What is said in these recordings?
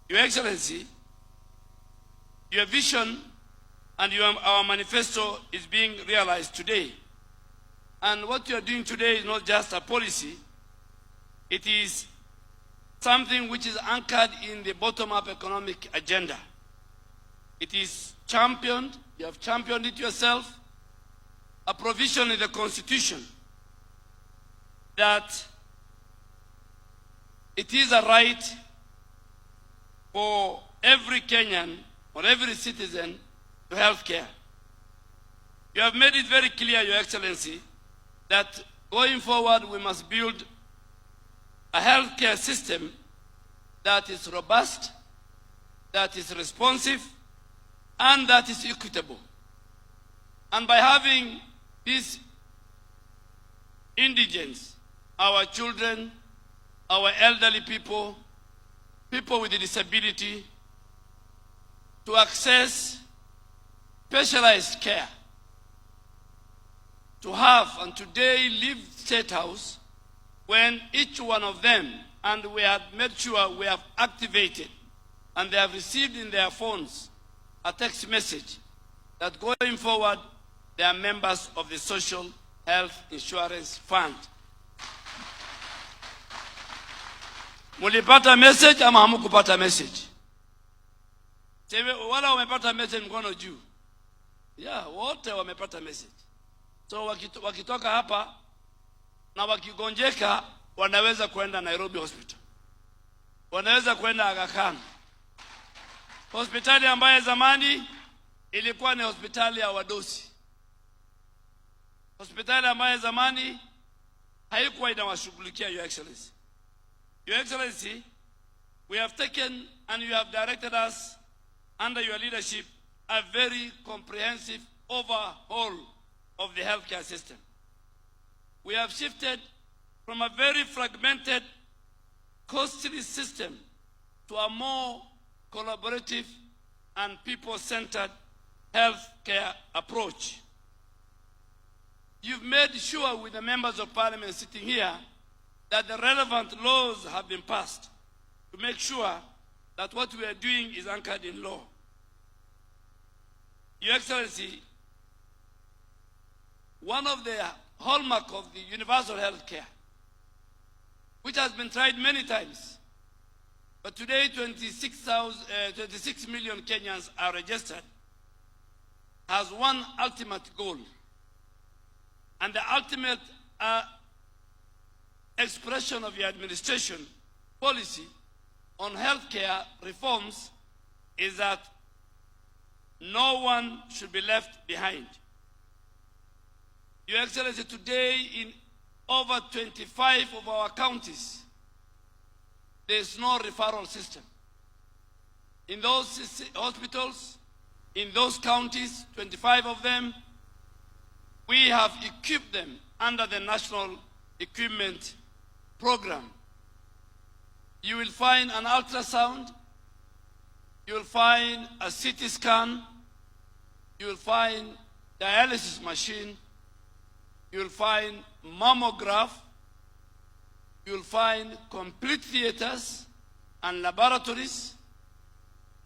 Your Excellency, your vision and our manifesto is being realized today. And what you are doing today is not just a policy, it is something which is anchored in the bottom-up economic agenda. It is championed, you have championed it yourself, a provision in the Constitution that it is a right for every Kenyan or every citizen to health care. You have made it very clear, Your Excellency, that going forward we must build a healthcare system that is robust, that is responsive, and that is equitable. And by having these indigents, our children, our elderly people, people with a disability, to access specialized care, to have and today live state house when each one of them, and we have made sure we have activated and they have received in their phones a text message that going forward they are members of the Social Health Insurance Fund. Mulipata message ama hamukupata message? Sewe wala wamepata message mkono juu. Wote wamepata message. So wakitoka hapa na wakigonjeka wanaweza kwenda Nairobi Hospital. Wanaweza kwenda Aga Khan. Hospitali ambayo zamani ilikuwa ni hospitali ya wadosi. Hospitali ambayo zamani haikuwa inawashughulikia, Your Excellency. Your Excellency, we have taken and you have directed us under your leadership a very comprehensive overhaul of the healthcare system. We have shifted from a very fragmented, costly system to a more collaborative and people-centered healthcare approach. You've made sure with the members of parliament sitting here that the relevant laws have been passed to make sure that what we are doing is anchored in law. Your Excellency, one of the hallmarks of the universal health care, which has been tried many times, but today 26 million Kenyans are registered, has one ultimate goal. And the ultimate expression of your administration policy on healthcare reforms is that no one should be left behind. Your Excellency, today in over 25 of our counties, there is no referral system. In those hospitals, in those counties, 25 of them, we have equipped them under the National Equipment Program. You will find an ultrasound, you will find a CT scan, you will find dialysis machine, you will find mammograph, you will find complete theaters and laboratories,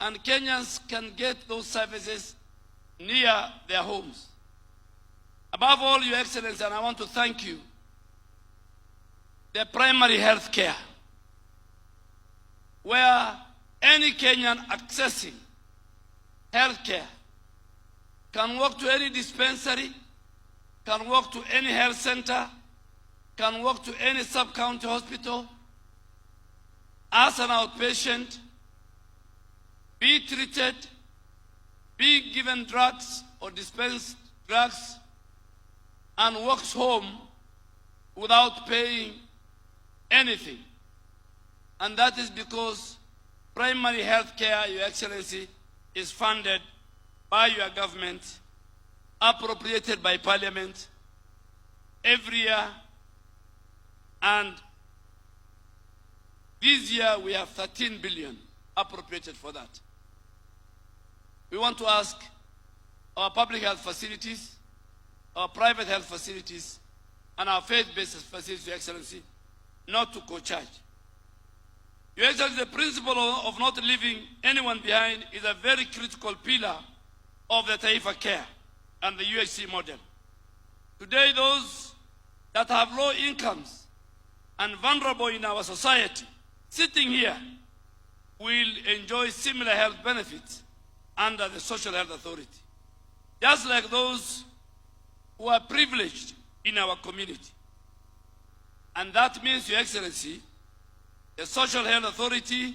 and Kenyans can get those services near their homes. Above all, Your Excellency, and I want to thank you, the primary health care, where any Kenyan accessing health care can walk to any dispensary, can walk to any health center, can walk to any sub-county hospital as an outpatient, be treated, be given drugs or dispensed drugs, and walks home without paying anything. And that is because primary health care, Your Excellency, is funded by your government, appropriated by Parliament every year, and this year we have 13 billion appropriated for that. We want to ask our public health facilities, our private health facilities, and our faith-based facilities, Your Excellency, not to co-charge. Your Excellency, the principle of not leaving anyone behind is a very critical pillar of the Taifa Care and the UHC model. Today, those that have low incomes and vulnerable in our society sitting here will enjoy similar health benefits under the Social Health Authority, just like those who are privileged in our community. And that means, Your Excellency, the Social Health Authority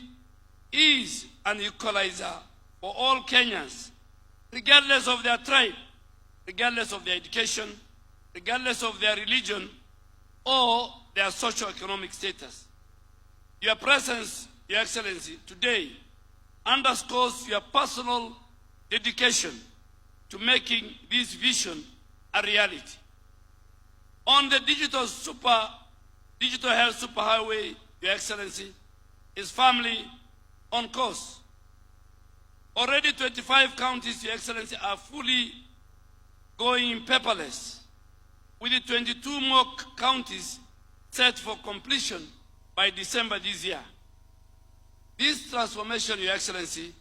is an equalizer for all Kenyans, regardless of their tribe, regardless of their education, regardless of their religion or their socio-economic status. Your presence, Your Excellency, today underscores your personal dedication to making this vision a reality. On the digital health superhighway, Your Excellency, is firmly on course. Already 25 counties, Your Excellency, are fully going paperless, with the 22 more counties set for completion by December this year. This transformation, Your Excellency,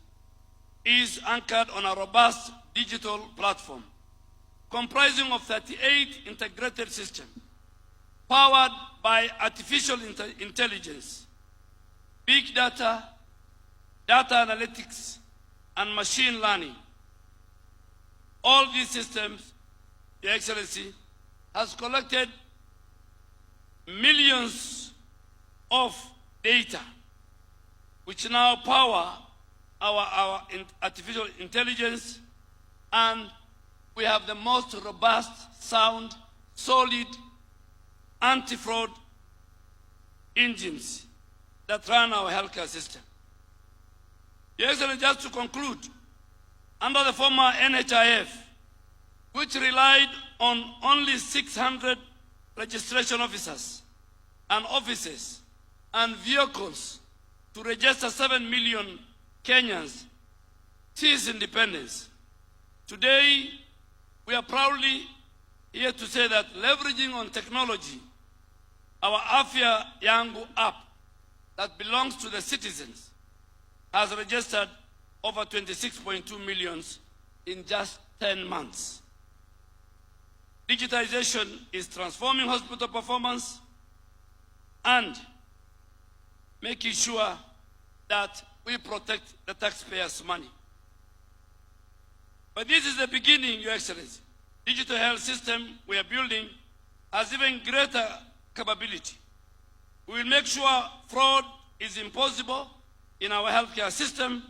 is anchored on a robust digital platform comprising of 38 integrated systems powered by artificial intelligence, big data, data analytics, and machine learning. All these systems, Your Excellency, has collected millions of data, which now power our artificial intelligence, and we have the most robust, sound, solid, anti-fraud engines that run our healthcare system. Your Excellency, just to conclude, under the former NHIF, which relied on only 600 registration officers and offices and vehicles to register 7 million Kenyans since independence. Today, we are proudly here to say that leveraging on technology, our Afya Yangu app that belongs to the citizens has registered over 26.2 million in just 10 months. Digitization is transforming hospital performance and making sure that we protect the taxpayers' money. But this is the beginning, Your Excellency. Digital health system we are building has even greater capability. We will make sure fraud is impossible in our healthcare system.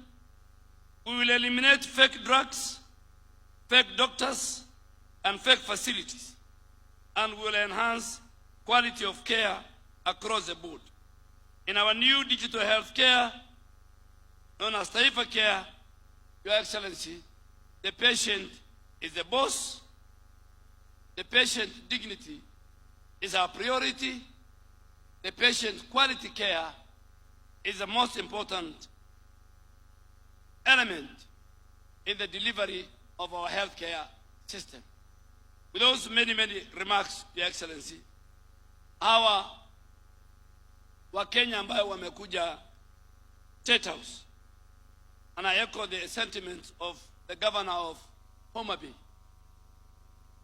We will eliminate fake drugs, fake doctors, and fake facilities, and we will enhance quality of care across the board. In our new digital health care, known as Taifa Care, Your Excellency, the patient is the boss. The patient dignity is our priority. The patient quality care is the most important element in the delivery of our healthcare system. With those many remarks, Your Excellency, hawa Wakenya ambao wamekuja State House, and I echo the sentiments of the governor of Homa Bay.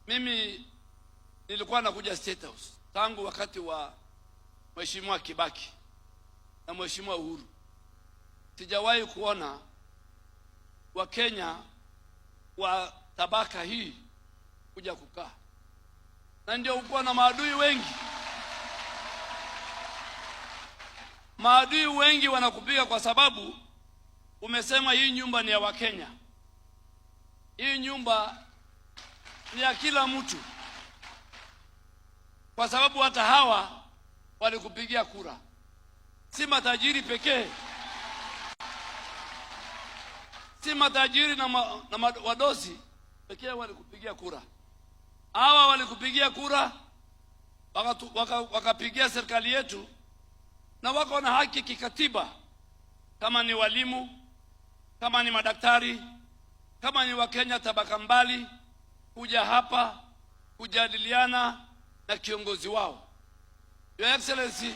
Mimi nilikuwa nakuja State House tangu wakati wa Mheshimiwa Kibaki na Mheshimiwa Uhuru. Sijawahi kuona Wakenya wa tabaka hii kuja kukaa. Na ndio uko na maadui wengi. Maadui wengi wanakupiga kwa sababu umesema hii nyumba ni ya Wakenya. Hii nyumba ni ya kila mtu. Kwa sababu hata hawa walikupigia kura. Si matajiri pekee. Si matajiri na wadosi pekee walikupigia kura. Hawa walikupigia kura, wakapigia serikali yetu, na wako na haki kikatiba, kama ni walimu, kama ni madaktari, kama ni Wakenya tabaka mbali, kuja hapa kujadiliana na kiongozi wao. Your Excellency,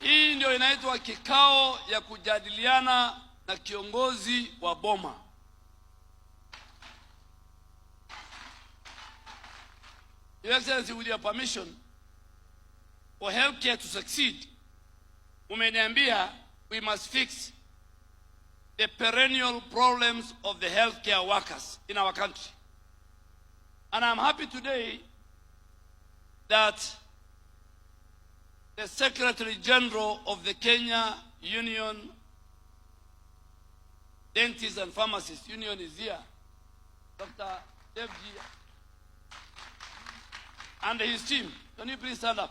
Hii ndio inaitwa kikao ya kujadiliana na kiongozi wa boma. Your Excellency, with your permission, for healthcare to succeed, umeniambia we must fix the perennial problems of the healthcare workers in our country. And I'm happy today that the Secretary General of the Kenya Union Dentists and Pharmacists Union is here, Dr. Dev G, and his team. Can you please stand up?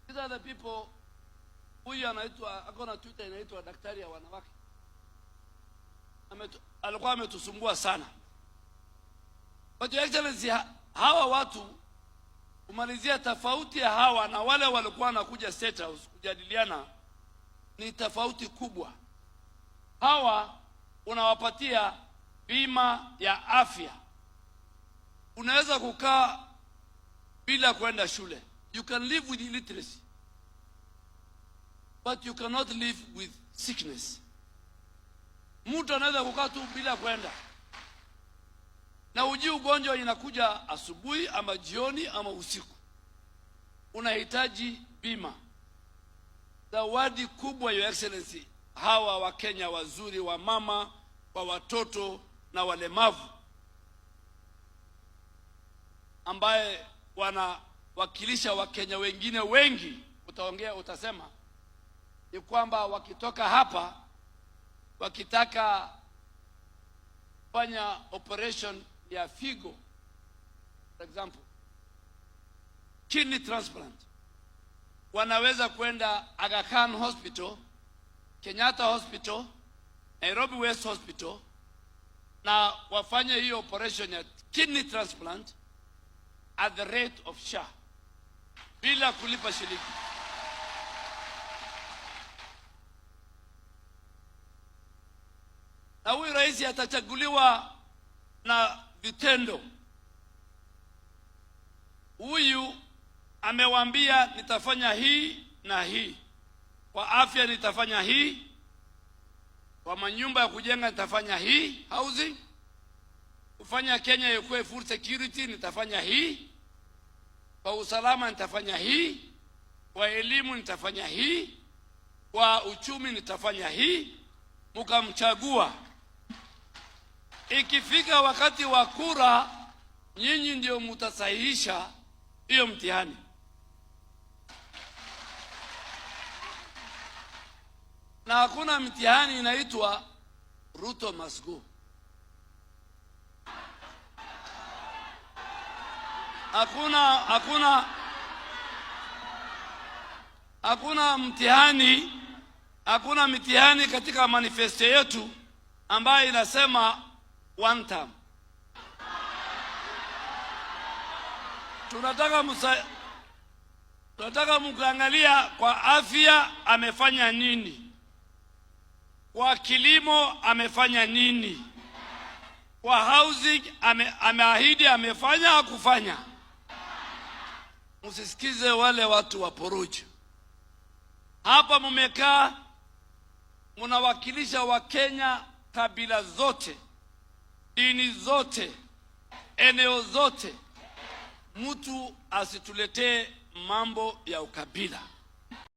These are the people who anaitwa akona Twitter inaitwa daktari ya wanawake. Alikuwa ametusumbua sana. But Your Excellency, hawa watu kumalizia tofauti ya hawa na wale walikuwa wanakuja State House kujadiliana ni tofauti kubwa. Hawa unawapatia bima ya afya. Unaweza kukaa bila kwenda shule. You can live with illiteracy, but you cannot live with sickness. Mtu anaweza kukaa tu bila kwenda, na ujui ugonjwa inakuja asubuhi ama jioni ama usiku. Unahitaji bima. Zawadi kubwa, Your Excellency, hawa wa Kenya wazuri, wa mama, wa watoto na walemavu, ambaye wanawakilisha wa Kenya wengine wengi, utaongea utasema, ni kwamba wakitoka hapa wakitaka fanya operation ya figo, for example kidney transplant, wanaweza kwenda Aga Khan Hospital, Kenyatta Hospital, Nairobi West Hospital, na wafanye hiyo operation ya kidney transplant at the rate of SHA bila kulipa shilingi. Na huyu rais atachaguliwa na vitendo. Huyu amewaambia nitafanya hii na hii. Kwa afya nitafanya hii. Kwa manyumba ya kujenga nitafanya hii, housing. Kufanya Kenya ikuwe full security nitafanya hii. Kwa usalama nitafanya hii. Kwa elimu nitafanya hii. Kwa uchumi nitafanya hii. Mkamchagua. Ikifika wakati wa kura, nyinyi ndio mtasahihisha hiyo mtihani. Na hakuna mtihani inaitwa Ruto must go. Hakuna mtihani katika manifesto yetu ambayo inasema one term. Tunataka mkaangalia kwa afya amefanya nini, kwa kilimo amefanya nini, kwa housing ameahidi amefanya hakufanya. Msisikize wale watu wa porojo. Hapa mmekaa mnawakilisha wa Kenya, kabila zote, dini zote, eneo zote. Mtu asituletee mambo ya ukabila.